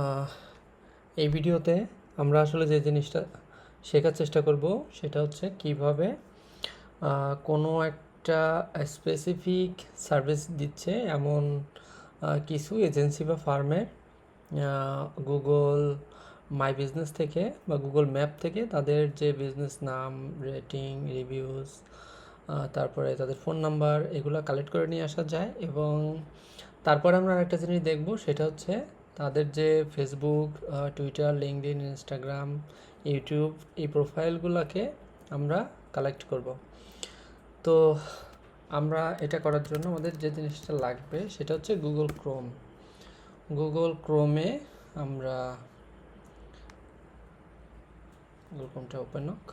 আহ, এই ভিডিওতে আমরা আসলে যে জিনিসটা শেখার চেষ্টা করব সেটা হচ্ছে কিভাবে কোনো একটা স্পেসিফিক সার্ভিস দিচ্ছে এমন কিছু এজেন্সি বা ফার্মের গুগল মাই বিজনেস থেকে বা গুগল ম্যাপ থেকে তাদের যে বিজনেস নাম, রেটিং, রিভিউজ, তারপরে তাদের ফোন নাম্বার এগুলো কালেক্ট করে নিয়ে আসা যায়। এবং তারপরে আমরা আরেকটা জিনিস দেখব, সেটা হচ্ছে তাদের যে Facebook, Twitter, LinkedIn, Instagram, YouTube এই প্রোফাইলগুলোকে আমরা কালেক্ট করব। তো আমরা এটা করার জন্য আমাদের যে জিনিসটা লাগবে সেটা হচ্ছে গুগল ক্রোম। গুগল ক্রোমে আমরা গুগল ক্রোমটা ওপেন হোক।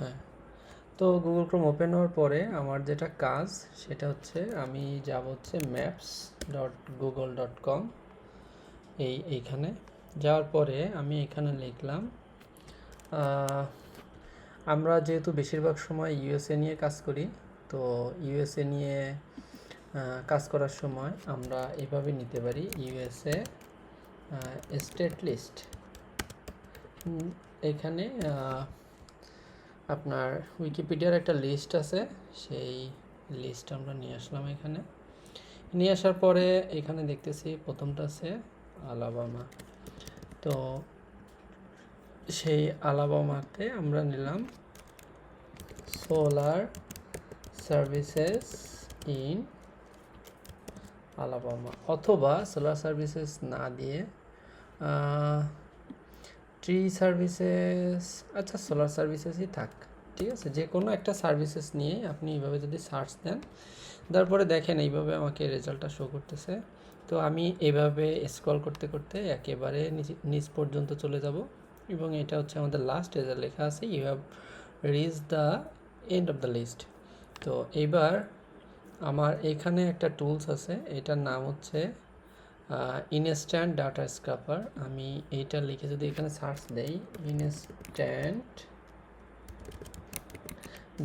হ্যাঁ, তো গুগল ক্রোম ওপেন হওয়ার পরে আমার যেটা কাজ সেটা হচ্ছে আমি যাব হচ্ছে maps.google.com। এইখানে যাওয়ার পরে আমি এখানে লিখলাম, আমরা যেহেতু বেশিরভাগ সময় ইউএসএ নিয়ে কাজ করি, তো ইউএসএ নিয়ে কাজ করার সময় আমরা এভাবে নিতে পারি ইউএসএ স্টেট লিস্ট। এখানে আপনার উইকিপিডিয়ার একটা লিস্ট আছে, সেই লিস্ট আমরা নিয়ে আসলাম। এখানে নিয়ে আসার পরে এখানে দেখতেছি প্রথমটা আছে আলাবামা। তো সেই আলাবামাতে আমরা নিলাম সোলার সার্ভিসেস ইন আলাবামা, অথবা সোলার সার্ভিসেস না দিয়ে ট্রি সার্ভিসেস, আচ্ছা সোলার সার্ভিসেসই থাক, ঠিক আছে। যে কোনো একটা সার্ভিসেস নিয়ে আপনি এইভাবে যদি সার্চ দেন, তারপরে দেখেন এইভাবে আমাকে রেজাল্টটা শো করতেছে। তো আমি এইভাবে স্ক্রল করতে করতে একেবারে নিচ পর্যন্ত চলে যাব, এবং এটা হচ্ছে আমাদের লাস্ট রেজাল্ট লেখা আছে you have reach the end of the list. তো এইবার আমার এখানে একটা টুলস আছে, এটার নাম হচ্ছে ইনস্ট্যান্ট ডাটা স্ক্রাপার। আমি এইটা লিখে যদি এখানে সার্চ দেই ইনস্ট্যান্ট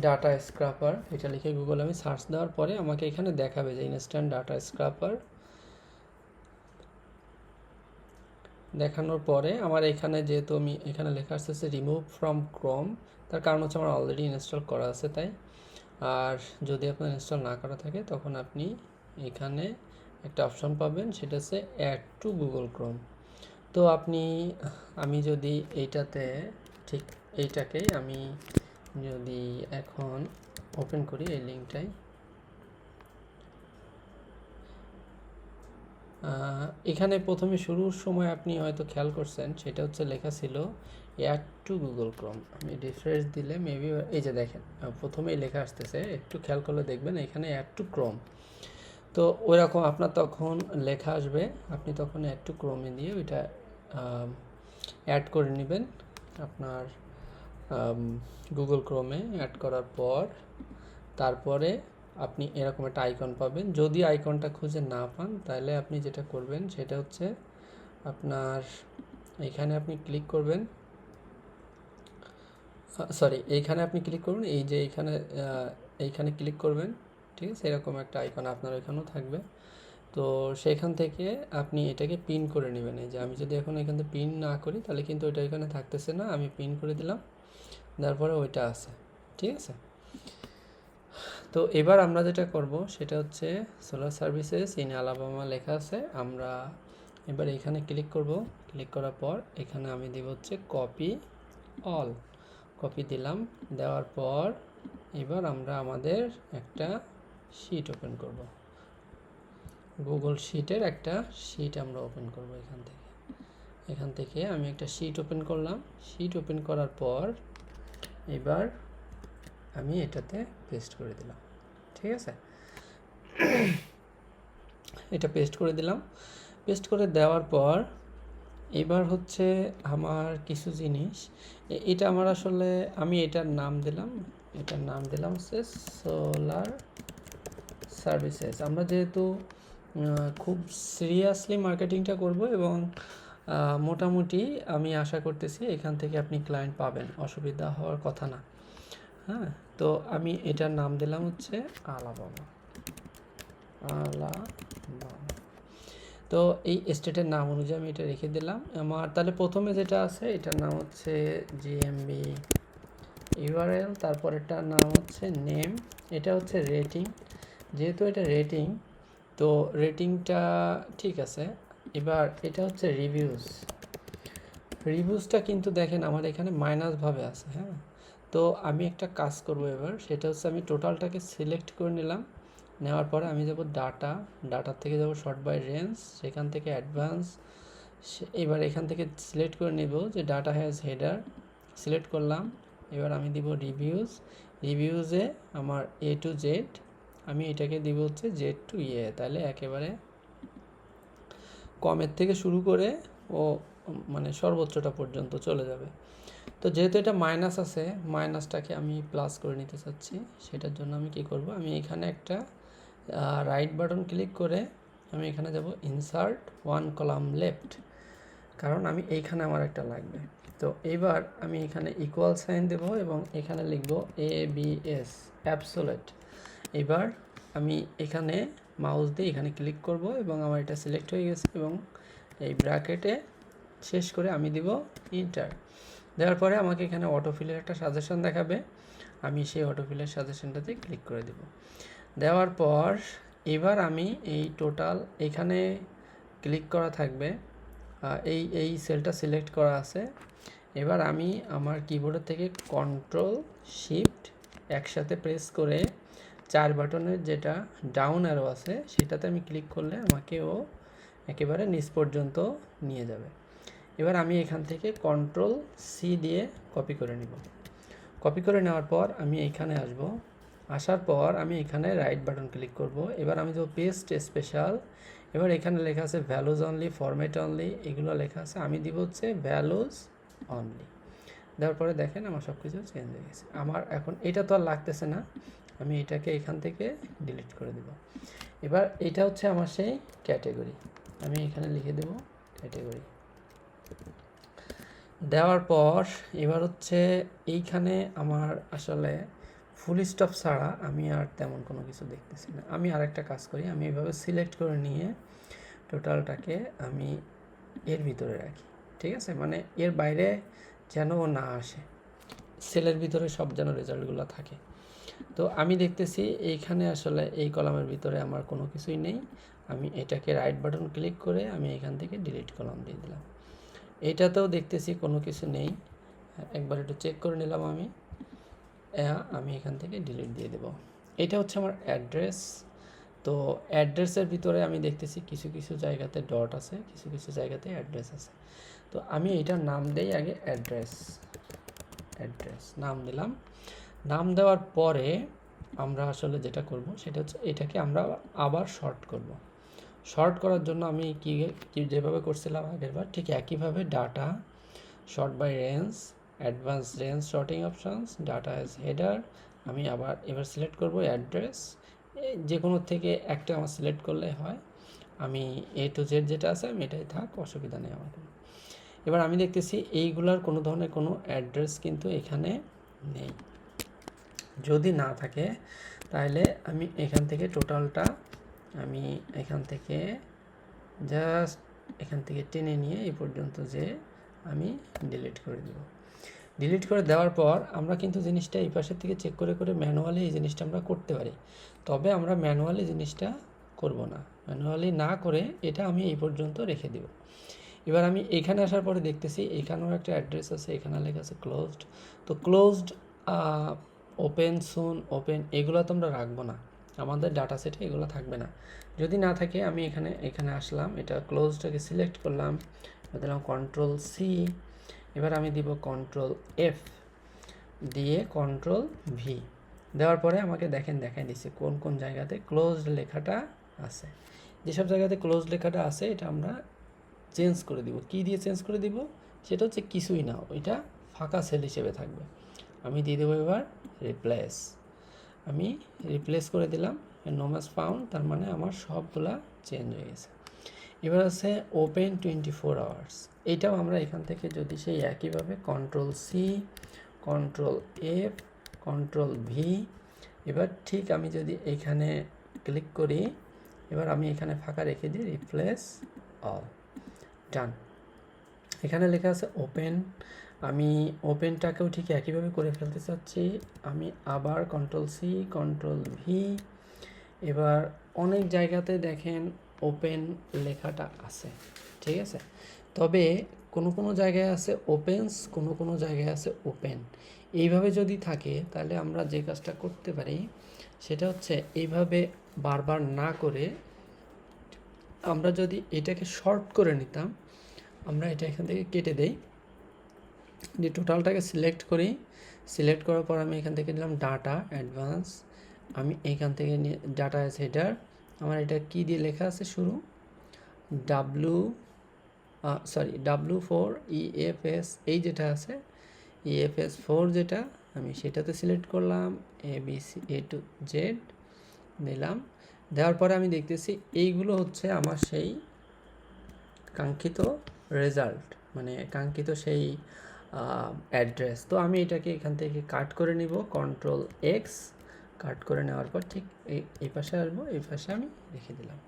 ডাটা স্ক্রাপার, এটা লিখে গুগল আমি সার্চ দেওয়ার পরে আমাকে এখানে দেখাবে যে ইনস্ট্যান্ট ডাটা স্ক্রাপার। দেখানোর পরে আমার এখানে যেহেতু আমি এখানে লেখা আসতেছে রিমুভ ফ্রম ক্রোম, তার কারণ হচ্ছে আমার অলরেডি ইনস্টল করা আছে তাই। আর যদি আপনার ইনস্টল না করা থাকে তখন আপনি এখানে একটা অপশন পাবেন, সেটা হচ্ছে অ্যাড টু গুগল ক্রোম। তো আমি যদি এইটাতে ঠিক এইটাকেই আমি যদি এখন ওপেন করি এই লিঙ্কটাই, এখানে প্রথমে শুরুর সময় আপনি হয়তো খেয়াল করছেন, সেটা হচ্ছে লেখা ছিল অ্যাড টু গুগল ক্রোম। আমি রিফ্রেশ দিলে মেবি এই যে দেখেন প্রথমেই লেখা আসতেছে, একটু খেয়াল করলে দেখবেন এখানে অ্যাড টু ক্রোম। তো ওইরকম আপনার তখন লেখা আসবে, আপনি তখন অ্যাড টু ক্রোমে দিয়ে ওইটা অ্যাড করে নেবেন আপনার গুগল ক্রোমে। অ্যাড করার পর তারপরে আপনি এরকম একটা আইকন পাবেন। যদি আইকনটা খুঁজে না পান তাহলে আপনি যেটা করবেন সেটা হচ্ছে আপনার এইখানে আপনি ক্লিক করবেন, এইখানে আপনি ক্লিক করবেন, এই যে এইখানে ক্লিক করবেন, ঠিক আছে। এরকম একটা আইকন আপনার এখানেও থাকবে। তো সেখান থেকে আপনি এটাকে পিন করে নেবেন। এই যে আমি যদি এখন এখান থেকে পিন না করি তাহলে কিন্তু ওইটা এখানে থাকতেছে না, আমি পিন করে দিলাম, তারপরে ওইটা আছে, ঠিক আছে। তো এবার আমরা যেটা করব সেটা হচ্ছে সোলার সার্ভিসেস ইন আলাবামা লেখা আছে, আমরা এবার এখানে ক্লিক করব। ক্লিক করার পর এখানে আমি দেব হচ্ছে কপি অল, কপি দিলাম। দেওয়ার পর এবার আমরা আমাদের একটা শিট ওপেন করব, গুগল শিটের একটা শিট আমরা ওপেন করব। এখান থেকে আমি একটা শিট ওপেন করলাম। শিট ওপেন করার পর এবার আমি এটাতে পেস্ট করে দিলাম, ঠিক আছে। এটা পেস্ট করে দিলাম। পেস্ট করে দেওয়ার পর এবার হচ্ছে আমার কিছু জিনিস, এটা আমার আসলে আমি এটার নাম দিলাম হচ্ছে সোলার সার্ভিসেস। আমরা যেহেতু খুব সিরিয়াসলি মার্কেটিংটা করব এবং মোটামুটি আমি আশা করতেছি এখান থেকে আপনি ক্লায়েন্ট পাবেন, অসুবিধা হওয়ার কথা না। হ্যাঁ, তো আমি এটার নাম দিলাম হচ্ছে আলাবামা। আলাবামা। তো এই স্টেটের নাম অনুযায়ী আমি এটা রেখে দিলাম। আমার তাহলে প্রথমে যেটা আছে এটার নাম হচ্ছে জিএমবি ইউআরএল, তারপর এটার নাম হচ্ছে নেম, এটা হচ্ছে রেটিং, যেহেতু এটা রেটিং তো রেটিংটা ঠিক আছে। এবার এটা হচ্ছে রিভিউজটা কিন্তু দেখেন আমার এখানে মাইনাসভাবে আছে, হ্যাঁ। তো আমি একটা কাজ করব এবার, সেটা হচ্ছে আমি টোটালটাকে সিলেক্ট করে নিলাম। নেওয়ার পরে আমি যাব ডাটার থেকে যাব শর্ট বাই রেঞ্জ, সেখান থেকে অ্যাডভান্স। এবার এখান থেকে সিলেক্ট করে নেব যে ডাটা হ্যাজ হেডার, সিলেক্ট করলাম। এবার আমি দিব রিভিউজে আমার এ টু জেড, আমি এটাকে দিব হচ্ছে জেড টু ইয়ে, তাহলে একেবারে কমের থেকে শুরু করে ও মানে সর্বোচ্চটা পর্যন্ত চলে যাবে। তো যেহেতু এটা মাইনাস আছে, মাইনাসটাকে আমি প্লাস করে নিতে চাচ্ছি, সেটার জন্য আমি কি করব, আমি এখানে একটা রাইট বাটন ক্লিক করে আমি এখানে যাব ইনসার্ট ওয়ান কলাম লেফট, কারণ আমি এইখানে আমার একটা লাগবে। তো এইবার আমি এখানে ইকুয়াল সাইন দেব এবং এখানে লিখব ABS অ্যাবসোলেট। এবার আমি এখানে মাউস দিয়ে এখানে ক্লিক করব এবং আমার এটা সিলেক্ট হয়ে গেছে এবং এই ব্র্যাকেটে শেষ করে আমি দিব ইন্টার। দেওয়ার পরে আমাকে এখানে অটোফিলের একটা সাজেশন দেখাবে, আমি সেই অটোফিলের সাজেশনটাতে ক্লিক করে দেব। দেওয়ার পর এবার আমি এই টোটাল এখানে ক্লিক করা থাকবে, এই সেলটা সিলেক্ট করা আছে। এবার আমি আমার কিবোর্ডের থেকে কন্ট্রোল শিফট একসাথে প্রেস করে 4 বাটনের যেটা ডাউন অ্যারো আছে সেটাতে আমি ক্লিক করলে আমাকে ও একেবারে নিচ পর্যন্ত নিয়ে যাবে। এবার আমি এখান থেকে কন্ট্রোল সি দিয়ে কপি করে নিব। কপি করে নেওয়ার পর আমি এইখানে আসব, আসার পর আমি এখানে রাইট বাটন ক্লিক করব। এবার আমি যে পেস্ট স্পেশাল, এবার এখানে লেখা আছে ভ্যালুজ অনলি, ফরম্যাট অনলি, এগুলো লেখা আছে, আমি দিব হচ্ছে ভ্যালুজ অনলি। দেওয়ার পরে দেখেন আমার সব কিছু চেঞ্জ হয়ে গেছে। আমার এখন এটা তো আর লাগতেছে না, আমি এটাকে এখান থেকে ডিলিট করে দেব। এবার এটা হচ্ছে আমার সেই ক্যাটেগরি, আমি এখানে লিখে দেব ক্যাটেগরি। দেওয়ার পর এবার হচ্ছে এইখানে আমার আসলে ফুল স্টপ ছাড়া আমি আর তেমন কোনো কিছু দেখতেছি না। আমি আরেকটা কাজ করি, আমি এইভাবে সিলেক্ট করে নিয়ে টোটালটাকে আমি এর ভিতরে রাখি, ঠিক আছে, মানে এর বাইরে যেন না আসে, সেলের ভিতরে সব যেন রেজাল্টগুলো থাকে। তো আমি দেখতেছি এইখানে আসলে এই কলামের ভিতরে আমার কোনো কিছুই নেই, আমি এটাকে রাইট বাটন ক্লিক করে আমি এখান থেকে ডিলিট কলাম দিয়ে দিলাম। এইটাতেও দেখতেছি কোনো কিছু নেই, একবার একটু চেক করে নিলাম আমি এখান থেকে ডিলিট দিয়ে দেব। এটা হচ্ছে আমার অ্যাড্রেস। তো অ্যাড্রেসের ভিতরে আমি দেখতেছি কিছু কিছু জায়গাতে ডট আছে, কিছু কিছু জায়গাতে অ্যাড্রেস আছে। তো আমি এটার নাম দেই আগে অ্যাড্রেস নাম দিলাম। নাম দেওয়ার পরে আমরা আসলে যেটা করব সেটা হচ্ছে এটাকে আমরা আবার শর্ট করার জন্য আমি কি যেভাবে করছিলাম আগেরবার ঠিক একইভাবে data sort by range, advance range sorting options, data as header, আমি এবার সিলেক্ট করব অ্যাড্রেস, যে কোনো থেকে একটা আমার সিলেক্ট করলে হয়। আমি এ টু জেড যেটা আছে আমি এটাই থাক, অসুবিধা নেই আমার কোনো। এবার আমি দেখতেছি এইগুলার কোনো ধরনের কোনো অ্যাড্রেস কিন্তু এখানে নেই। যদি না থাকে তাহলে আমি এখান থেকে টোটালটা আমি এখান থেকে জাস্ট এখান থেকে টেনে নিয়ে এই পর্যন্ত যে আমি ডিলিট করে দেব। ডিলিট করে দেওয়ার পর আমরা কিন্তু জিনিসটা এই পাশের থেকে চেক করে করে ম্যানুয়ালি এই জিনিসটা আমরা করতে পারি, তবে আমরা ম্যানুয়ালি জিনিসটা করব না। ম্যানুয়ালি না করে এটা আমি এই পর্যন্ত রেখে দেব। এবার আমি এখানে আসার পরে দেখতেছি এখানেও একটা অ্যাড্রেস আছে, এখানে লেখা আছে ক্লোজড। তো ক্লোজড, ওপেন সুন, ওপেন, এগুলো তো আমরা রাখবো না, আমাদের ডাটা সেটে এগুলো থাকবে না। যদি না থাকে আমি এখানে আসলাম, এটা ক্লোজটাকে সিলেক্ট করলাম, দিলাম কন্ট্রোল সি, এবার আমি দিব কন্ট্রোল এফ দিয়ে কন্ট্রোল ভি দেওয়ার পরে আমাকে দেখাই দিচ্ছে কোন কোন জায়গাতে ক্লোজড লেখাটা আছে। যেসব জায়গাতে ক্লোজড লেখাটা আছে এটা আমরা চেঞ্জ করে দিব। কি দিয়ে চেঞ্জ করে দিব সেটা হচ্ছে কিছুই না, ওইটা ফাঁকা সেল হিসেবে থাকবে। আমি দিয়ে দেবো এবার রিপ্লেস, আমি রিপ্লেস করে দিলাম নো ম্যাচ ফাউন্ড, তার মানে আমার সবগুলা চেঞ্জ হয়ে গেছে। এবার আছে ওপেন 24 আওয়ার্স, এইটাও আমরা এখান থেকে যদি সেই একইভাবে control C, control F, control V, এবার ঠিক আমি যদি এখানে ক্লিক করি এবার আমি এখানে ফাঁকা রেখে দিই, রিপ্লেস অল, ডান। এখানে লেখা আছে ওপেন, আমি ওপেনটাকেও ঠিক একইভাবে করে ফেলতে চাচ্ছি। আমি আবার কন্ট্রোল-C, কন্ট্রোল-V। এবার অনেক জায়গাতে দেখেন ওপেন লেখাটা আছে, ঠিক আছে, তবে কোনো কোনো জায়গায় আছে ওপেন্স, কোনো কোনো জায়গায় আছে ওপেন। এইভাবে যদি থাকে তাহলে আমরা যে কাজটা করতে পারি সেটা হচ্ছে এইভাবে বারবার না করে আমরা যদি এটাকে শর্ট করে নিতাম, আমরা এটা এখান থেকে কেটে দেই, যে টোটালটাকে সিলেক্ট করি। সিলেক্ট করার পর আমি এখান থেকে দিলাম ডাটা অ্যাডভান্স, আমি এইখান থেকে নিয়ে ডাটা অ্যাজ হেডার, আমার এটা কি দিয়ে লেখা আছে শুরু, W4 EFS, এই যেটা আছে EFS 4 যেটা, আমি সেটাতে সিলেক্ট করলাম, A to Z দিলাম। দেওয়ার পরে আমি দেখতেছি এইগুলো হচ্ছে আমার সেই কাঙ্ক্ষিত রেজাল্ট, মানে কাঙ্ক্ষিত সেই অ্যাড্রেস। তো আমি এটাকে এখান থেকে কাট করে নিব, Ctrl+X, কাট করে নেওয়ার পর ঠিক এই পাশে আসবো, এই পাশে আমি রেখে দিলাম।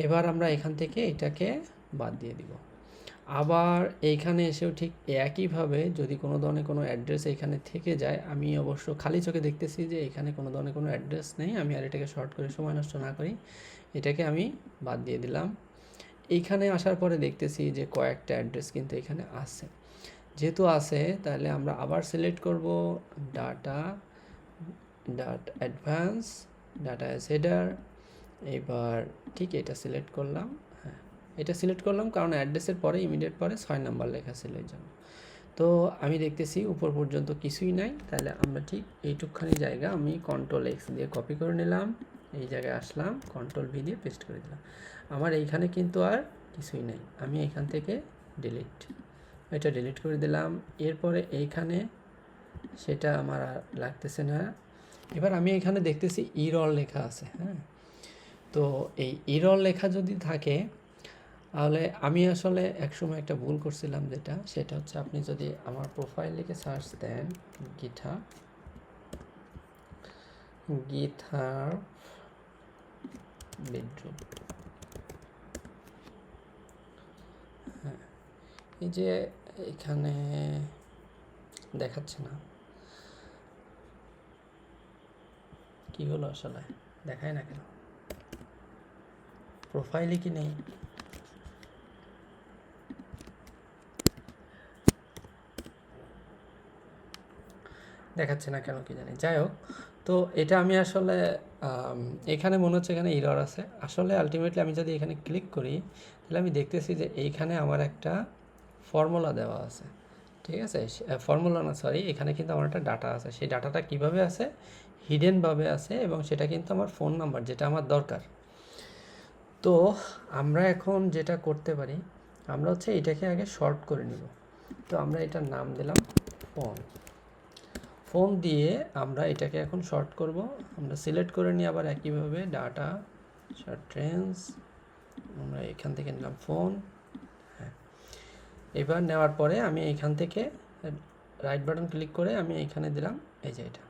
এবার আমরা এখান থেকে এটাকে বাদ দিয়ে দিব। আবার এইখানে এসেও ঠিক একইভাবে যদি কোনো ধরনের কোনো অ্যাড্রেস এইখানে থেকে যায়, আমি অবশ্য খালি চোখে দেখতেছি যে এখানে কোনো ধরনের কোনো অ্যাড্রেস নেই, আমি আর এটাকে শর্ট করে সময় নষ্ট না করি এটাকে আমি বাদ দিয়ে দিলাম। এইখানে আসার পরে দেখতেছি যে কয়েকটা অ্যাড্রেস কিন্তু এখানে আছে, যেহেতু আছে তাহলে আমরা আবার সিলেক্ট করব data advance, data as header. এবার ঠিক এটা সিলেক্ট করলাম, হ্যাঁ এটা সিলেক্ট করলাম কারণ অ্যাড্রেসের পরে ইমিডিয়েট পরে 6 নাম্বার লেখা ছিল এই জন্য। তো আমি দেখতেছি উপর পর্যন্ত কিছুই নাই, তাহলে আমরা ঠিক এইটুকখানি জায়গা আমি Ctrl+X দিয়ে কপি করে নিলাম, এই জায়গায় আসলাম, Ctrl+V দিয়ে পেস্ট করে দিলাম। আমার এইখানে কিন্তু আর কিছুই নেই, আমি এখান থেকে এটা ডিলিট করে দিলাম। এরপরে এইখানে সেটা আমার আর লাগতেছে না। এবার আমি এখানে দেখতেছি ইরর লেখা আছে, হ্যাঁ, তো এই ইরর লেখা যদি থাকে তাহলে আমি আসলে একসময় একটা ভুল করছিলাম, সেটা হচ্ছে আপনি যদি আমার প্রোফাইল লিখে সার্চ দেন গিথার বেডরুম, হ্যাঁ এই যে এখানে দেখাচ্ছে না, কি হলো আসলে দেখায় না কেন, প্রোফাইলে কি নেই? দেখাচ্ছে না কেন কি জানি, যাই হোক। তো এটা আমি আসলে এখানে মনে হচ্ছে এখানে এরর আছে, আসলে আলটিমেটলি আমি যদি এখানে ক্লিক করি তাহলে আমি দেখতেছি যে এইখানে আমার একটা ফর্মুলা দেওয়া আছে, ঠিক আছে, ফর্মুলা না সরি, এখানে কিন্তু আমার একটা ডাটা আছে, সেই ডাটাটা কিভাবে আছে, হিডেনভাবে আছে, এবং সেটা কিন্তু আমার ফোন নাম্বার যেটা আমার দরকার। তো আমরা এখন যেটা করতে পারি, আমরা হচ্ছে এটাকে আগে শর্ট করে নিব। তো আমরা এটার নাম দিলাম ফোন দিয়ে আমরা এটাকে এখন শর্ট করব। আমরা সিলেক্ট করে নিই আবার একইভাবে ডাটা শর্ট ট্রেন্স, আমরা এখান থেকে নিলাম ফোন, হ্যাঁ এবার নেওয়ার পরে আমি এখান থেকে রাইট বাটন ক্লিক করে আমি এখানে দিলাম এই যে এটা,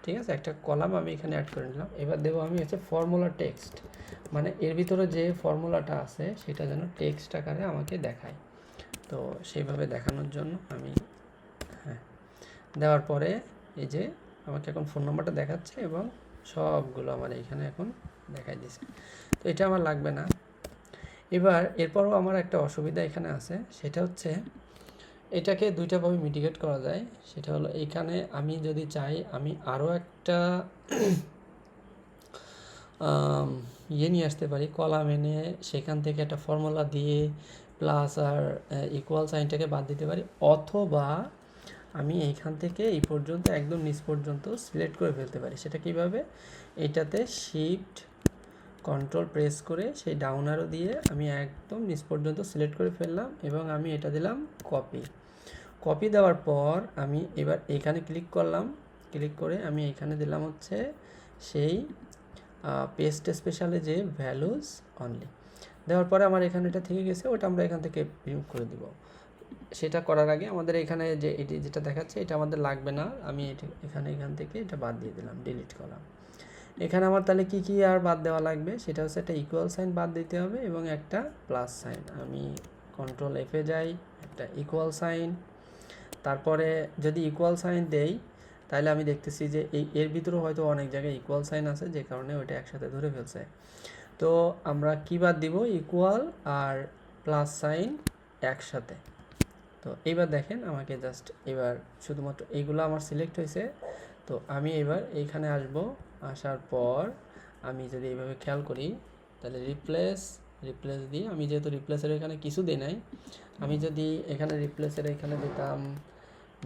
ঠিক আছে, একটা কলাম আমি এখানে অ্যাড করে নিলাম। এবার দেবো আমি হচ্ছে ফর্মুলা টেক্সট, মানে এর ভিতরে যে ফর্মুলাটা আছে সেটা যেন টেক্সট আকারে আমাকে দেখায়। তো সেইভাবে দেখানোর জন্য আমি হ্যাঁ দেওয়ার পরে এই যে আমাকে এখন ফোন নাম্বারটা দেখাচ্ছে এবং সবগুলো আমার এইখানে এখন দেখাই দিছে। তো এটা আমার লাগবে না। এবার এরপরও আমার একটা অসুবিধা এখানে আছে, সেটা হচ্ছে এটাকে দুইটাভাবে মিটিগেট করা যায়। সেটা হলো এইখানে আমি যদি চাই আমি আরও একটা নিয়ে আসতে পারি, কলাম এনে সেখান থেকে একটা ফর্মুলা দিয়ে প্লাস আর ইকুয়াল সাইনটাকে বাদ দিতে পারি, অথবা আমি এইখান থেকে এই পর্যন্ত একদম নিচ পর্যন্ত সিলেক্ট করে ফেলতে পারি। সেটা কিভাবে, এটাতে শিফট কন্ট্রোল প্রেস করে সেই ডাউন অ্যারো দিয়ে আমি একদম নিচ পর্যন্ত সিলেক্ট করে ফেললাম এবং আমি এটা দিলাম কপি দেওয়ার পর আমি এবার এখানে ক্লিক করলাম, ক্লিক করে আমি এখানে দিলাম হচ্ছে সেই পেস্ট স্পেশালে যে ভ্যালুজ অনলি, দেওয়ার পরে আমার এখানে এটা থেকে গেছে, ওটা আমরা এখান থেকে রিমুভ করে দিব। সেটা করার আগে আমাদের এখানে যে এটি যেটা দেখাচ্ছে এটা আমাদের লাগবে না, আমি এখান থেকে এটা বাদ দিয়ে দিলাম, ডিলিট করলাম। এখানে আমার তাহলে কি কি আর বাদ দেওয়া লাগবে, সেটা হচ্ছে একটা ইকুয়াল সাইন বাদ দিতে হবে এবং একটা প্লাস সাইন। আমি কন্ট্রোল এফে যাই, একটা ইকুয়াল সাইন, তারপরে যদি ইকুয়াল সাইন দেই তাহলে আমি দেখতেছি যে এর ভিতরেও হয়তো অনেক জায়গায় ইকুয়াল সাইন আছে, যে কারণে ওইটা একসাথে ধরে ফেলছে। তো আমরা কী বাদ দিব, ইকুয়াল আর প্লাস সাইন একসাথে। তো এইবার দেখেন আমাকে জাস্ট এবার শুধুমাত্র এইগুলো আমার সিলেক্ট হয়েছে। তো আমি এবার এইখানে আসব, আসার পর আমি যদি এইভাবে খেয়াল করি তাহলে রিপ্লেস দিয়ে, আমি যেহেতু রিপ্লেসের এখানে কিছু দিই নাই, আমি যদি এখানে রিপ্লেসের এখানে দিতাম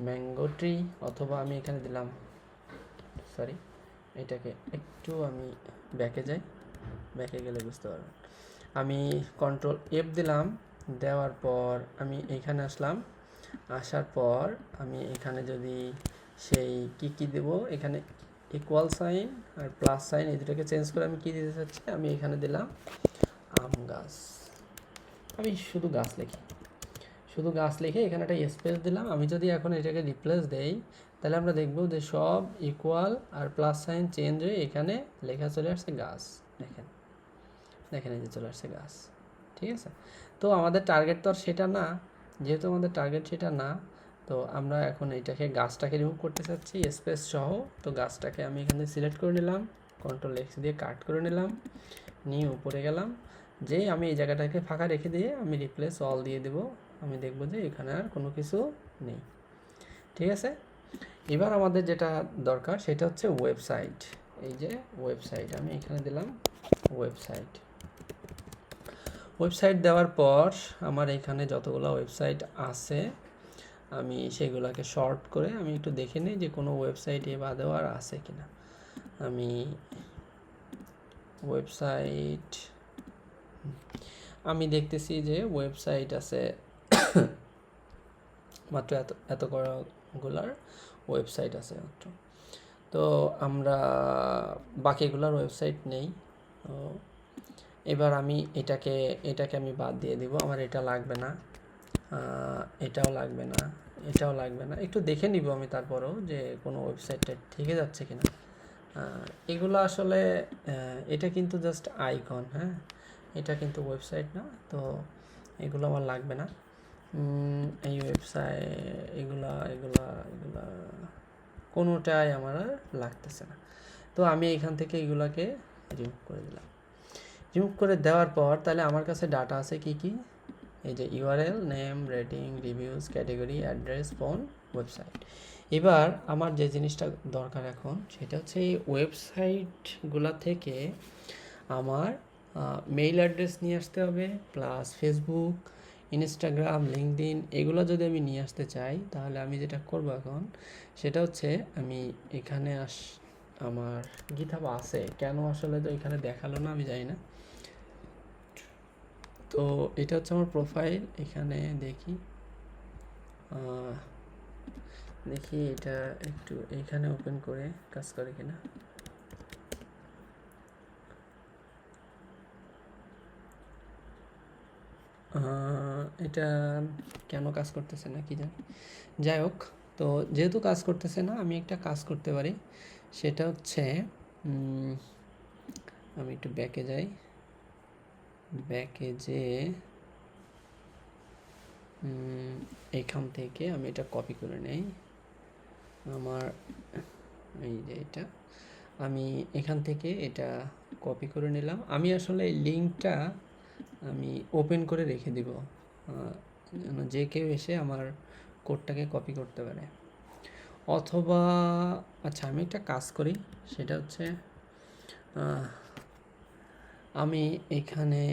ম্যাঙ্গো ট্রি, অথবা আমি এখানে দিলাম, সরি এটাকে একটু আমি ব্যাকে যাই, ব্যাকে গেলে বুঝতে পারবেন। আমি কন্ট্রোল এফ দিলাম, দেওয়ার পর আমি এইখানে আসলাম, আসার পর আমি এখানে যদি সেই কি দেব, এখানে ইকুয়াল সাইন আর প্লাস সাইন এই দুটোকে চেঞ্জ করে আমি কি দিতে চাচ্ছি, আমি এখানে দিলাম আম গাছ। আমি শুধু গাছ লিখে এখানে একটা স্পেস দিলাম। আমি যদি এখন এটাকে রিপ্লেস দেই তাহলে আমরা দেখব যে সব ইকুয়াল আর প্লাস সাইন চেঞ্জ হয়ে এখানে লেখা চলে আসছে গাছ। দেখেন এই যে চলে আসছে গাছ, ঠিক আছে। তো আমাদের টার্গেট তো আর সেটা না, যেহেতু আমাদের টার্গেট সেটা না, তো আমরা এখন এইটাকে গাছটাকে রিমুভ করতে চাচ্ছি স্পেস সহ। তো গাছটাকে আমি এখানে সিলেক্ট করে নিলাম, কন্ট্রোল এক্স দিয়ে কাট করে নিলাম, নিয়ে উপরে গেলাম, যে আমি এই জায়গাটাকে ফাঁকা রেখে দিয়ে আমি রিপ্লেস অল দিয়ে দেব। আমি দেখব যে এখানে আর কোনো কিছু নেই, ঠিক আছে। এবার আমাদের যেটা দরকার সেটা হচ্ছে ওয়েবসাইট। এই যে ওয়েবসাইট, আমি এখানে দিলাম ওয়েবসাইট দেওয়ার পর আমার এখানে যতগুলো ওয়েবসাইট আছে আমি সেগুলোকে শর্ট করে আমি একটু দেখে নিই যে কোনো ওয়েবসাইট এ বা দেওয়ার আছে কিনা। আমি ওয়েবসাইট আমি দেখতেছি যে ওয়েবসাইট আছে মাত্র এত করাগুলার ওয়েবসাইট আছে মাত্র। তো আমরা বাকিগুলোর ওয়েবসাইট নেই। তো এবার আমি এটাকে আমি বাদ দিয়ে দিব, আমার এটা লাগবে না, এটাও লাগবে না, এটাও লাগবে না। একটু দেখে নিব আমি তারপরেও যে কোনো ওয়েবসাইটটা থেকে যাচ্ছে কিনা। এগুলো আসলে এটা কিন্তু জাস্ট আইকন, হ্যাঁ, এটা কিন্তু ওয়েবসাইট না। তো এগুলো আমার লাগবে না। এই ওয়েবসাইট এগুলা কোনোটাই আমার আর লাগতেছে না। তো আমি এখান থেকে এগুলাকে রিমুভ করে দিলাম। রিমুভ করে দেওয়ার পর তাহলে আমার কাছে ডাটা আছে কি কি, এই যে URL, name, rating, reviews, category, address, phone, website. এবার আমার যে জিনিসটা দরকার এখন সেটা হচ্ছে এই ওয়েবসাইটগুলো থেকে আমার মেইল অ্যাড্রেস নিয়ে আসতে হবে, প্লাস ফেসবুক, ইনস্টাগ্রাম, লিঙ্কডইন এগুলো যদি আমি নিয়ে আসতে চাই তাহলে আমি যেটা করব এখন সেটা হচ্ছে আমি এখানে আমার গিটহাব আছে, কেন আসলে তো এখানে দেখালো না আমি জানি না। তো এটা হচ্ছে আমার প্রোফাইল, এখানে দেখি এটা একটু এখানে ওপেন করে কাজ করে কিনা। এটা কেন কাজ করতেছে না কি জানি, যাই হোক। তো যেহেতু কাজ করতেছে না আমি একটা কাজ করতে পারি, সেটা হচ্ছে আমি একটু ব্যাকে যাই, ব্যাকে যে এখান থেকে আমি এটা কপি করে নেই, আমার এই যে এটা আমি এখান থেকে এটা কপি করে নিলাম। আমি আসলে এই লিঙ্কটা আমি ওপেন করে রেখে দিব যেন যে কেউ এসে আমার কোডটাকে কপি করতে পারে। অথবা আচ্ছা আমি একটা কাজ করি, সেটা হচ্ছে আমি এখানে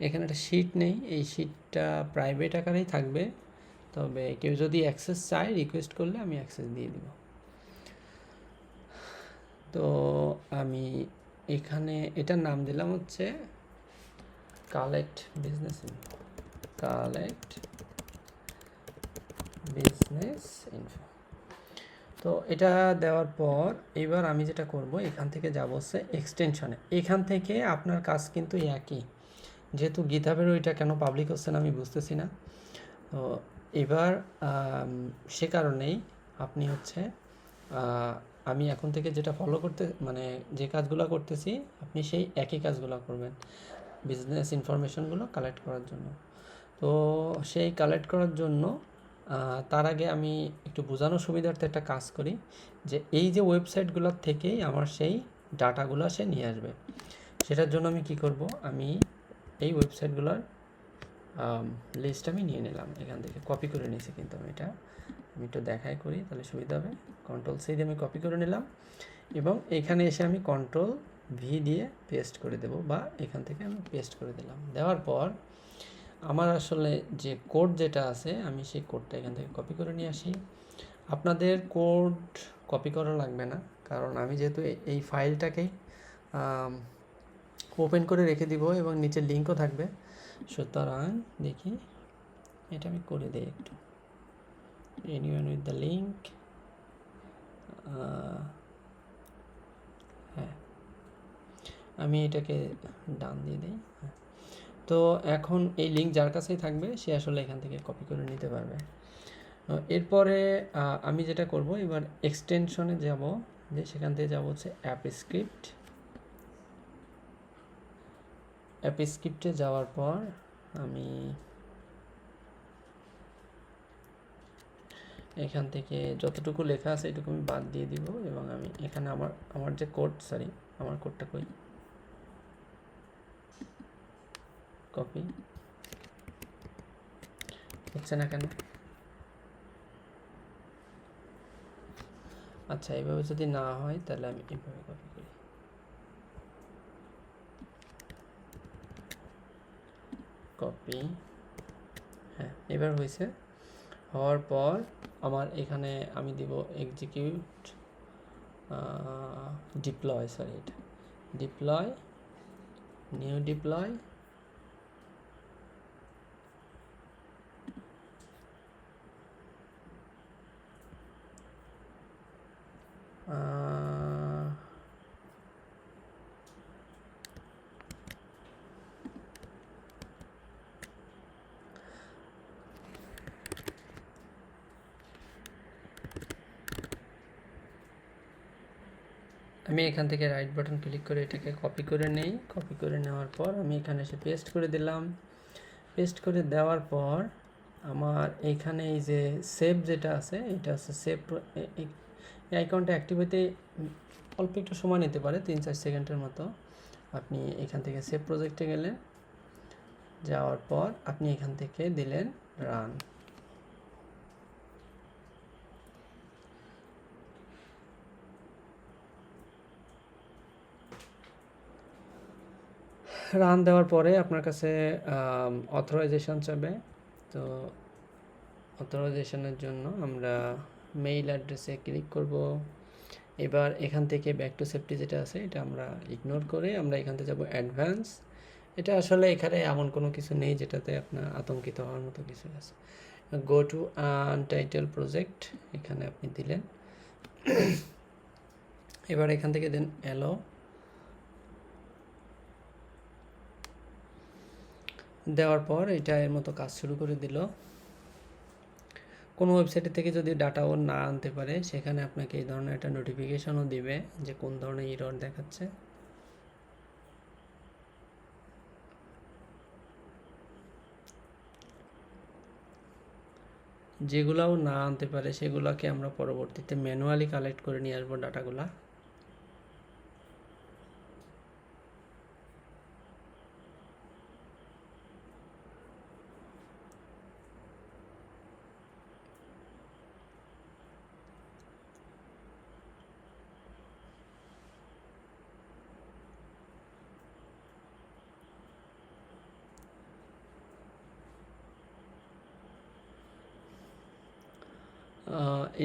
একটা শিট নেই, এই শিটটা প্রাইভেট আকারেই থাকবে, তবে কেউ যদি অ্যাক্সেস চায় রিকোয়েস্ট করলে আমি অ্যাক্সেস দিয়ে দিব। তো আমি এখানে এটার নাম দিলাম হচ্ছে কালেক্ট বিজনেস ইনফো। তো এটা দেওয়ার পর এবার আমি যেটা করব এখান থেকে যাব হচ্ছে এক্সটেনশনে। এখান থেকে আপনার কাজ কিন্তু একই, যেহেতু গিটহাবের ওইটা কেন পাবলিক হচ্ছে না আমি বুঝতেছি না। তো এবার সে কারণেই আপনি হচ্ছে আমি এখন থেকে যেটা ফলো করতে মানে যে কাজগুলো করতেছি আপনি সেই একই কাজগুলো করবেন বিজনেস ইনফরমেশনগুলো কালেক্ট করার জন্য। তো সেই কালেক্ট করার জন্য তার আগে আমি একটু বোঝানোর সুবিধার্থে একটা কাজ করি যে এই যে ওয়েবসাইটগুলোর থেকেই আমার সেই ডাটাগুলো সে নিয়ে আসবে। সেটার জন্য আমি কি করব, আমি এই ওয়েবসাইটগুলোর লিস্ট আমি নিয়ে নিলাম, এখান থেকে কপি করে নিয়েছি, কিন্তু আমি একটু দেখাই করি তাহলে সুবিধা হবে। Ctrl+C দিয়ে আমি কপি করে নিলাম এবং এখানে এসে আমি Ctrl+V দিয়ে পেস্ট করে দেব, বা এখান থেকে আমি পেস্ট করে দিলাম। দেওয়ার পর আমার আসলে যে কোড যেটা আছে আমি সেই কোডটা এখান থেকে কপি করে নিয়ে আসি। আপনাদের কোড কপি করা লাগবে না, কারণ আমি যেহেতু এই ফাইলটাকেই ওপেন করে রেখে দিব এবং নিচে লিঙ্কও থাকবে, সুতরাং দেখি এটা আমি করে দিই একটু anyone with the link। হ্যাঁ, আমি এটাকে ডান দিয়ে দিই। তো এখন এই লিঙ্ক যার কাছেই থাকবে সে আসলে এখান থেকে কপি করে নিতে পারবে। এরপরে আমি যেটা করব, এবার এক্সটেনশনে যাব, যে সেখান থেকে যাব হচ্ছে অ্যাপ স্ক্রিপ্টে যাওয়ার পর আমি এখান থেকে যতটুকু লেখা আছে এটুকু আমি বাদ দিয়ে দিব এবং আমি এখানে আমার যে কোড, আমার কোডটা কই, কপি হচ্ছে না কেন? আচ্ছা, এইভাবে যদি না হয় তাহলে আমি এইভাবে কপি করি, কপি। হ্যাঁ, এবার হয়েছে। হওয়ার পর আমার এখানে আমি দিব এক্সিকিউট ডিপ্লয়, এটা ডিপ্লয়, নিউ ডিপ্লয়, আমি এখান থেকে রাইট বাটন ক্লিক করে এটাকে কপি করে নেই। কপি করে নেওয়ার পর আমি এখানে এসে পেস্ট করে দিলাম। পেস্ট করে দেওয়ার পর আমার এইখানে এই যে সেভ যেটা আছে, এটা আছে সেভ। এই আইকনটা অ্যাক্টিভ হতে অল্প একটু সময় নিতে পারে, 3-4 সেকেন্ডের মতো। আপনি এখান থেকে সেভ প্রজেক্টে গেলেন, যাওয়ার পর আপনি এখান থেকে দিলেন রান। রান দেওয়ার পরে আপনার কাছে অথরাইজেশন চাবে। তো অথরাইজেশনের জন্য আমরা মেইল অ্যাড্রেসে ক্লিক করব। এবার এখান থেকে ব্যাক টু সেফটি যেটা আছে এটা আমরা ইগনোর করে আমরা এখান থেকে যাব অ্যাডভান্স। এটা আসলে এখানে এমন কোনো কিছু নেই যেটাতে আপনার আতঙ্কিত হওয়ার মতো কিছু আছে। গো টু আনটাইটেল প্রজেক্ট, এখানে আপনি দিলেন। এবার এখান থেকে দেন অ্যালো। দেওয়ার পর এটা এর মতো কাজ শুরু করে দিল। কোনো ওয়েবসাইটের থেকে যদি ডাটাও না আনতে পারে সেখানে আপনাকে এই ধরনের একটা নোটিফিকেশনও দিবে যে কোন ধরনের এরর দেখাচ্ছে। যেগুলাও না আনতে পারে সেগুলোকে আমরা পরবর্তীতে ম্যানুয়ালি কালেক্ট করে নিয়ে আসবো ডাটাগুলা।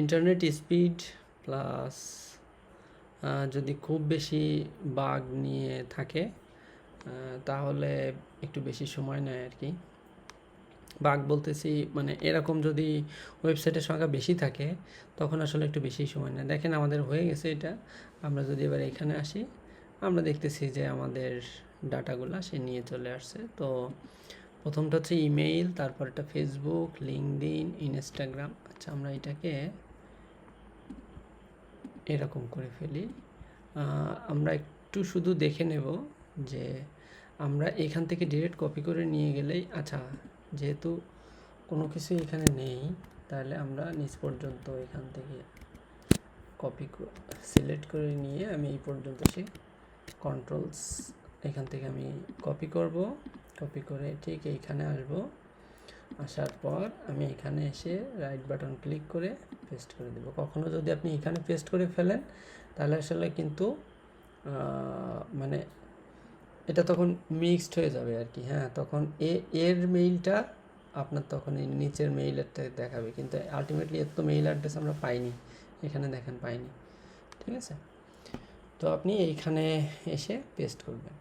ইন্টারনেট স্পিড প্লাস যদি খুব বেশি বাগ নিয়ে থাকে তাহলে একটু বেশি সময় নেয় আর কি। বাগ বলতেছি মানে এরকম যদি ওয়েবসাইটের সংখ্যা বেশি থাকে তখন আসলে একটু বেশি সময় নেয়। দেখেন আমাদের হয়ে গেছে এটা। আমরা যদি এবার এখানে আসি আমরা দেখতেছি যে আমাদের ডাটাগুলো সে নিয়ে চলে আসছে। তো প্রথমটা হচ্ছে ইমেইল, তারপর এটা ফেসবুক, লিঙ্কডইন, ইনস্টাগ্রাম। আচ্ছা, আমরা এটাকে এরকম করে ফেলি। আমরা একটু শুধু দেখে নেব যে আমরা এখান থেকে ডিরেক্ট কপি করে নিয়ে গেলেই, আচ্ছা যেহেতু কোনো কিছু এখানে নেই তাহলে আমরা নিচ পর্যন্ত এখান থেকে কপি সিলেক্ট করে নিয়ে আমি এই পর্যন্ত সেই কন্ট্রোলস এখান থেকে আমি কপি করব, কপি করে ঠিক এইখানে আসব, আসার পর আমি এখানে এসে রাইট বাটন ক্লিক করে পেস্ট করে দেব। কখনো যদি আপনি এখানে পেস্ট করে ফেলেন তাহলে আসলে কিন্তু মানে এটা তখন মিক্সড হয়ে যাবে আর কি, হ্যাঁ, তখন এর মেইলটা আপনার তখন এই নিচের মেইলেরটা দেখাবে, কিন্তু আলটিমেটলি এর তো মেইল অ্যাড্রেস আমরা পাইনি, এখানে দেখেন পাইনি, ঠিক আছে। তো আপনি এইখানে এসে পেস্ট করবেন।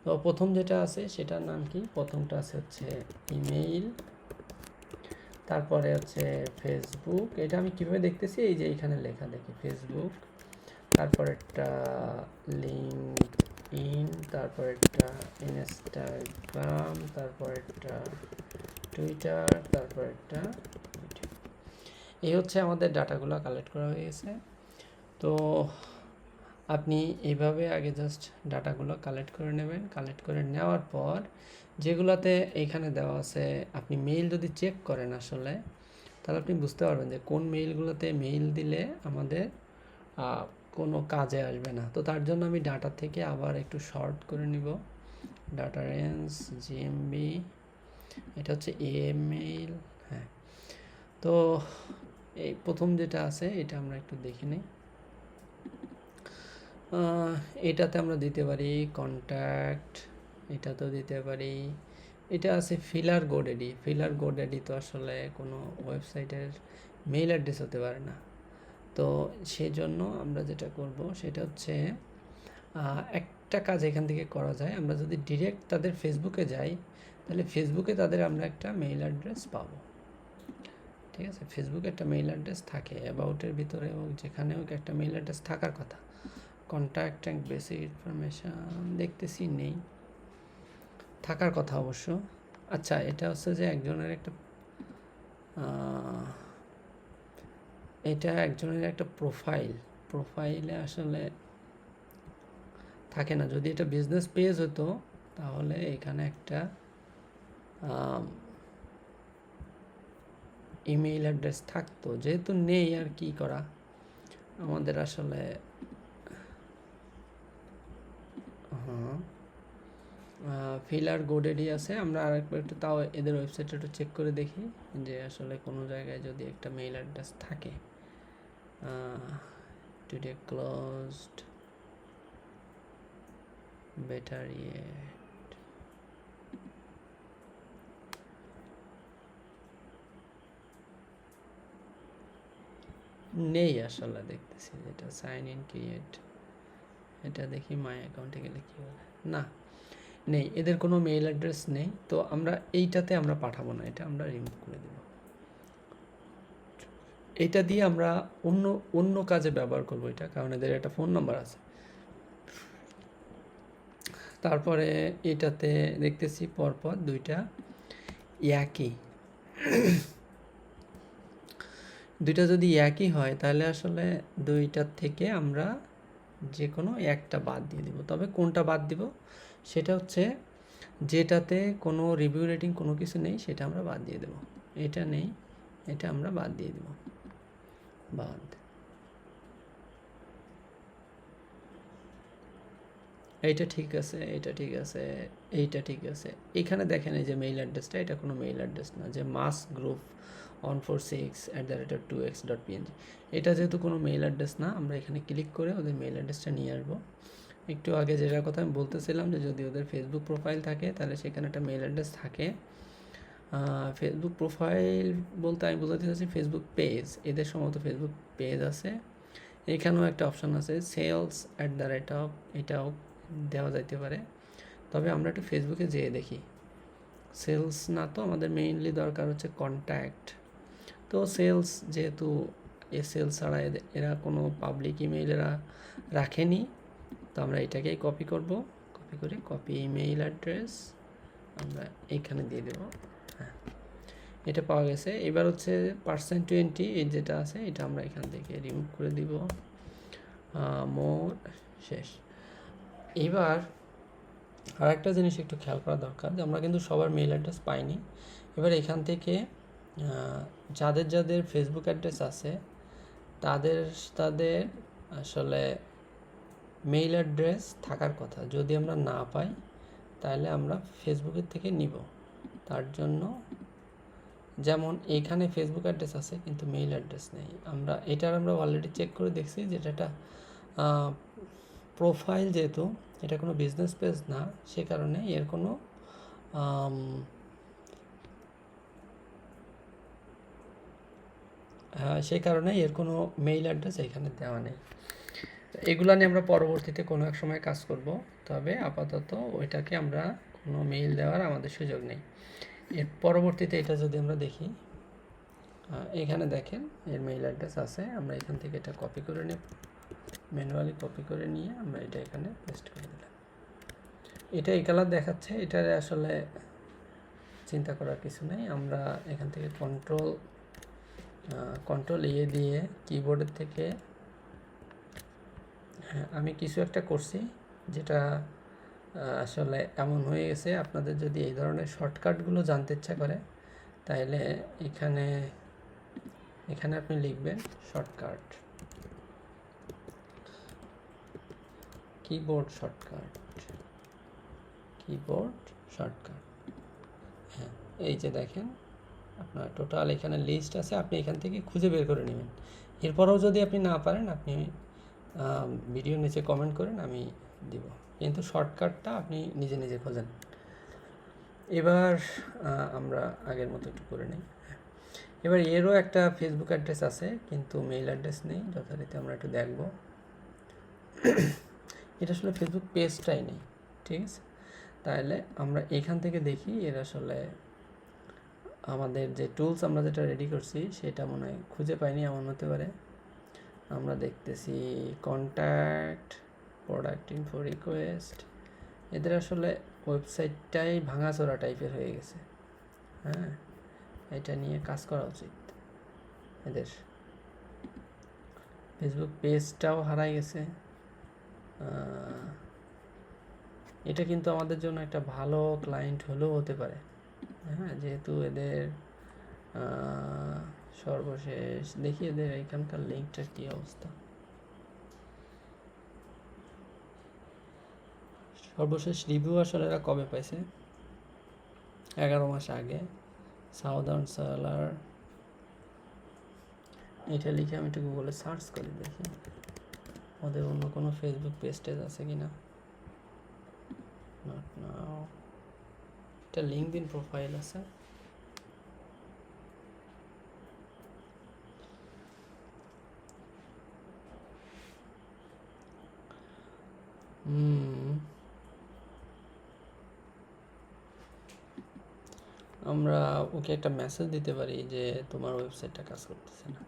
তো প্রথম যেটা আছে সেটার নাম কি, প্রথমটা আছে হচ্ছে ইমেইল, তারপরে হচ্ছে ফেসবুক, এটা আমি কীভাবে দেখতেছি এই যে এইখানে লেখা দেখি ফেসবুক, তারপর একটা লিঙ্কডইন, তারপর একটা ইনস্টাগ্রাম, তারপর একটা টুইটার, তারপর একটা ইউটিউব। এই হচ্ছে আমাদের ডাটাগুলো কালেক্ট করা হয়ে গেছে। তো আপনি এইভাবে আগে জাস্ট ডাটাগুলো কালেক্ট করে নেবেন। কালেক্ট করে নেওয়ার পর যেগুলোতে এইখানে দেওয়া আছে, আপনি মেইল যদি চেক করেন আসলে তাহলে আপনি বুঝতে পারবেন যে কোন মেইলগুলোতে মেইল দিলে আমাদের কোনো কাজে আসবে না। তো তার জন্য আমি ডাটা থেকে আবার একটু শর্ট করে নিব, ডাটা রেঞ্জ জিএমবি, এটা হচ্ছে ইমেইল, হ্যাঁ। তো এই প্রথম যেটা আছে এটা আমরা একটু দেখে নিই। এটাতে আমরা দিতে পারি কন্ট্যাক্ট, এটাতেও দিতে পারি, এটা আছে ফিলার গোডেডি। ফিলার গোডেডি তো আসলে কোনো ওয়েবসাইটের মেইল অ্যাড্রেস হতে পারে না। তো সেজন্য আমরা যেটা করব সেটা হচ্ছে একটা কাজ এখান থেকে করা যায়, আমরা যদি ডিরেক্ট তাদের ফেসবুকে যাই তাহলে ফেসবুকে তাদের আমরা একটা মেইল অ্যাড্রেস পাবো, ঠিক আছে। ফেসবুকে একটা মেইল অ্যাড্রেস থাকে, অ্যাবাউটের ভিতরে হোক যেখানে হোক একটা মেইল অ্যাড্রেস থাকার কথা। কন্ট্যাক্ট অ্যান্ড বেসিক ইনফরমেশান দেখতেছি নেই, থাকার কথা অবশ্য। আচ্ছা, এটা হচ্ছে যে একজনের একটা এটা একজনের একটা প্রোফাইলে আসলে থাকে না। যদি এটা বিজনেস পেজ হতো তাহলে এখানে একটা ইমেইল অ্যাড্রেস থাকতো, যেহেতু নেই আর কি করা আমাদের আসলে। ফিলার গোডেডি আছে, আমরা আরেকবার একটু তাও এদের ওয়েবসাইটটা একটু চেক করে দেখি যে আসলে কোনো জায়গায় যদি একটা মেইল অ্যাড্রেস থাকে। টুডে ক্লোজড, বেটার ইয়েট, নেই আসলে, দেখতেছি যেটা সাইন ইন ক্রিয়েট, এটা দেখি মাই অ্যাকাউন্টে গেলে কী বলে, না নেই, এদের কোনো মেইল অ্যাড্রেস নেই। তো আমরা এইটাতে আমরা পাঠাবো না, এটা আমরা রিমুভ করে দেব। এটা দিয়ে আমরা অন্য কাজে ব্যবহার করবো এটা, কারণ এদের একটা ফোন নাম্বার আছে। তারপরে এটাতে দেখতেছি পরপর দুইটা দুইটা যদি একই হয় তাহলে আসলে দুইটার থেকে আমরা যে কোনো একটা বাদ দিয়ে দিব। তবে কোনটা বাদ দিব সেটা হচ্ছে যেটাতে কোনো রিভিউ রেটিং কোনো কিছু নেই সেটা আমরা বাদ দিয়ে দেব। এটা নেই, এটা আমরা বাদ দিয়ে দেব, বাদ। এইটা ঠিক আছে, এটা ঠিক আছে, এইটা ঠিক আছে। এখানে দেখেন এই যে মেইল অ্যাড্রেসটা, এটা কোনো মেইল অ্যাড্রেস না, যে মাস গ্রুপ 146@2x.png, এটা যেহেতু কোনো মেইল অ্যাড্রেস না, আমরা এখানে ক্লিক করে ওদের মেইল অ্যাড্রেসটা নিয়ে আসবো। একটু আগে যেটার কথা আমি বলতেছিলাম যে যদি ওদের ফেসবুক প্রোফাইল থাকে তাহলে সেখানে একটা মেইল অ্যাড্রেস থাকে। ফেসবুক প্রোফাইল বলতে আমি বোঝাতে চাচ্ছি ফেসবুক পেজ, এদের সম্ভবত ফেসবুক পেজ আছে। এখানেও একটা অপশান আছে সেলস @ এটাও দেওয়া যাইতে পারে। তবে আমরা একটু ফেসবুকে যেয়ে দেখি, সেলস না তো, আমাদের মেইনলি দরকার হচ্ছে কন্ট্যাক্ট। তো সেলস যেহেতু সেলস ছাড়া এরা কোনো পাবলিক ইমেইল এরা রাখেনি, তো আমরা এটাকেই কপি করব, কপি করে কপি ইমেইল অ্যাড্রেস আমরা এইখানে দিয়ে দেব। হ্যাঁ, এটা পাওয়া গেছে। এবার হচ্ছে %20 এই যেটা আছে এটা আমরা এখান থেকে রিমুভ করে দিব। মোর শেষ। এবার আর একটা জিনিস একটু খেয়াল করা দরকার যে আমরা কিন্তু সবার মেইল অ্যাড্রেস পাইনি। এবার এখান থেকে যাদের যাদের ফেসবুক অ্যাড্রেস আছে তাদের তাদের আসলে মেইল অ্যাড্রেস থাকার কথা। যদি আমরা না পাই তাহলে আমরা ফেসবুকের থেকে নিব। তার জন্য যেমন এইখানে ফেসবুক অ্যাড্রেস আছে কিন্তু মেইল অ্যাড্রেস নেই। আমরা অলরেডি চেক করে দেখছি যেটা একটা প্রোফাইল, যেহেতু এটা কোনো বিজনেস পেজ না, সে কারণে এর কোনো সেই কারণে এর কোনো মেইল অ্যাড্রেস এখানে দেওয়া নেই। এগুলো নিয়ে আমরা পরবর্তীতে কোনো এক সময় কাজ করব, তবে আপাতত ওইটাকে আমরা কোনো মেইল দেওয়ার আমাদের সুযোগ নেই। এর পরবর্তীতে এটা যদি আমরা দেখি, এখানে দেখেন এর মেইল অ্যাড্রেস আছে। আমরা এখান থেকে এটা কপি করে নেব, ম্যানুয়ালি কপি করে নিয়ে আমরা এটা এখানে পেস্ট করে দিলাম। এটা এই কালার দেখাচ্ছে, এটার আসলে চিন্তা করার কিছু নেই। আমরা এখান থেকে কন্ট্রোল এ দিয়ে কিবোর্ডের থেকে আমি কিছু একটা করছি যেটা আসলে এমন হয়ে গেছে। আপনাদের যদি এই ধরনের শর্টকাটগুলো জানতে ইচ্ছা করে তাহলে এখানে আপনি লিখবেন শর্টকাট, কিবোর্ড শর্টকাট। হ্যাঁ, এই যে দেখেন আপনার টোটাল এখানে লিস্ট আছে, আপনি এখান থেকে খুঁজে বের করে নেবেন। এরপরেও যদি আপনি না পারেন আপনি ভিডিও নিচে কমেন্ট করেন, আমি দিব, কিন্তু শর্টকাটটা আপনি নিজে নিজে খোঁজেন। এবার আমরা আগের মতো একটু করে নিই। এবার এরও একটা ফেসবুক অ্যাড্রেস আছে কিন্তু মেইল অ্যাড্রেস নেই, যথারীতি আমরা একটু দেখব। এটা আসলে ফেসবুক পেজটাই নেই, ঠিক আছে। তাহলে আমরা এখান থেকে দেখি এর আসলে আমাদের যে টুলস আমরা যেটা রেডি করছি সেটা মনে হয় খুঁজে পাইনি, এমন হতে পারে। আমরা দেখতেছি কন্ট্যাক্ট, প্রোডাক্ট ইনফো, রিকোয়েস্ট, এদের আসলে ওয়েবসাইটটাই ভাঙাচোরা টাইপের হয়ে গেছে। হ্যাঁ, এটা নিয়ে কাজ করা উচিত। এদের ফেসবুক পেজটাও হারাই গেছে। এটা কিন্তু আমাদের জন্য একটা ভালো ক্লায়েন্ট হলেও হতে পারে। হ্যাঁ, যেহেতু এদের সর্বশেষ দেখি এদের এখানকার লিঙ্কটার কী অবস্থা। সর্বশেষ রিভিউ আসলে এরা কবে পাইছে? 11 মাস আগে। সাউদার্ন সেলার, এটা লিখে আমি একটু গুগলে সার্চ করি দেখি ওদের অন্য কোনো ফেসবুক পেজ আছে কিনা। নট নাও, এটা লিঙ্কডইন প্রোফাইল আছে। আমরা ওকে একটা মেসেজ দিতে পারি যে তোমার ওয়েবসাইটটা কাজ করতেছে না,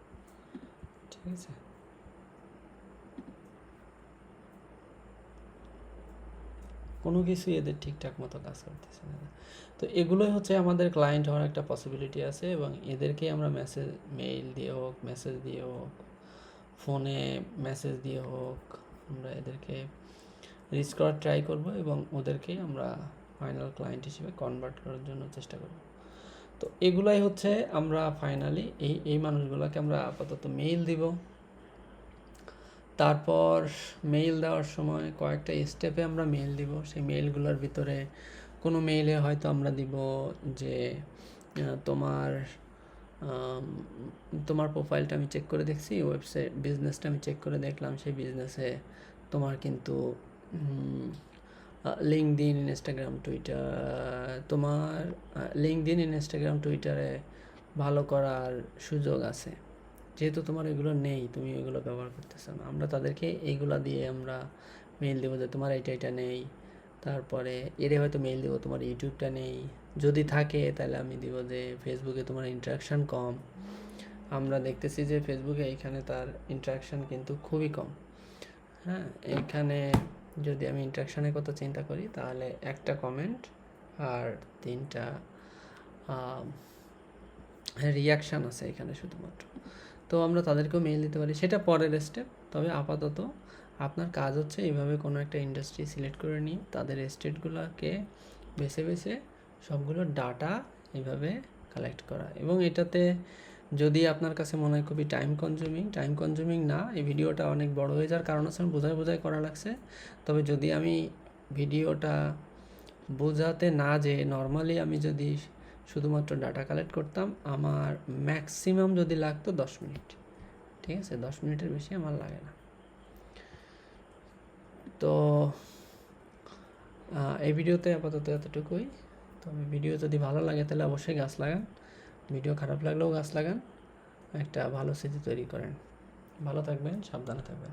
ঠিক আছে। কোনো কিছুই এদের ঠিকঠাক মতো কাজ করতেছে না। তো এগুলোই হচ্ছে আমাদের ক্লায়েন্ট হওয়ার একটা পসিবিলিটি আছে, এবং এদেরকে আমরা মেইল দিয়ে হোক, মেসেজ দিয়ে হোক, ফোনে মেসেজ দিয়ে হোক, আমরা এদেরকে রিচ করার ট্রাই করব এবং ওদেরকেই আমরা ফাইনাল ক্লায়েন্ট হিসেবে কনভার্ট করার জন্য চেষ্টা করব। তো এগুলাই হচ্ছে আমরা ফাইনালি এই মানুষগুলোকে আমরা আপাতত মেইল দিব। তারপর মেইল দেওয়ার সময় কয়েকটা স্টেপে আমরা মেইল দিব। সেই মেইলগুলোর ভিতরে কোনো মেইলে হয়তো আমরা দিব যে তোমার প্রোফাইলটা আমি চেক করে দেখছি, ওয়েবসাইট বিজনেসটা আমি চেক করে দেখলাম, সেই বিজনেসে তোমার কিন্তু লিঙ্কডইন, ইনস্টাগ্রাম, টুইটারে ভালো করার সুযোগ আছে। যেহেতু তোমার এগুলো নেই, তুমি এগুলো ব্যবহার করতেছো না, আমরা তাদেরকে এইগুলা দিয়ে আমরা মেইল দেবো যে তোমার এটা নেই। তারপরে এরে হয়তো মেইল দেবো তোমার ইউটিউবটা নেই, যদি থাকে তাহলে আমি দিব যে ফেসবুকে তোমার ইন্টারাকশান কম। আমরা দেখতেছি যে ফেসবুকে এইখানে তার ইন্টারাকশান কিন্তু খুবই কম। হ্যাঁ, এইখানে যদি আমি ইন্টারাকশানের কথা চিন্তা করি তাহলে একটা কমেন্ট আর 3টা রিয়াকশান আছে এখানে শুধুমাত্র। তো আমরা তাদেরকেও মেইল দিতে পারি, সেটা পরের স্টেপ। তবে আপাতত আপনার কাজ হচ্ছে এইভাবে কোনো একটা ইন্ডাস্ট্রি সিলেক্ট করে নিয়ে তাদের স্টেটগুলোকে বেছে বেছে সবগুলো ডাটা এইভাবে কালেক্ট করা। এবং এটাতে যদি আপনার কাছে মনে হয় খুবই টাইম কনজিউমিং না, এই ভিডিওটা অনেক বড় হয়ে যাওয়ার কারণ আছে, বোঝায় করা লাগছে। তবে যদি আমি ভিডিওটা বোঝাতে না যে নর্মালি আমি যদি শুধুমাত্র ডাটা কালেক্ট করতাম, আমার ম্যাক্সিমাম যদি লাগতো 10 মিনিট। ঠিক আছে, 10 মিনিটের বেশি আমার লাগে না। তো এই ভিডিওতে আপাতত এতটুকুই। তবে ভিডিও যদি ভালো লাগে তাহলে অবশ্যই গাছ লাগান, ভিডিও খারাপ লাগলেও গাছ লাগান, একটা ভালো স্মৃতি তৈরি করেন। ভালো থাকবেন, সাবধানে থাকবেন।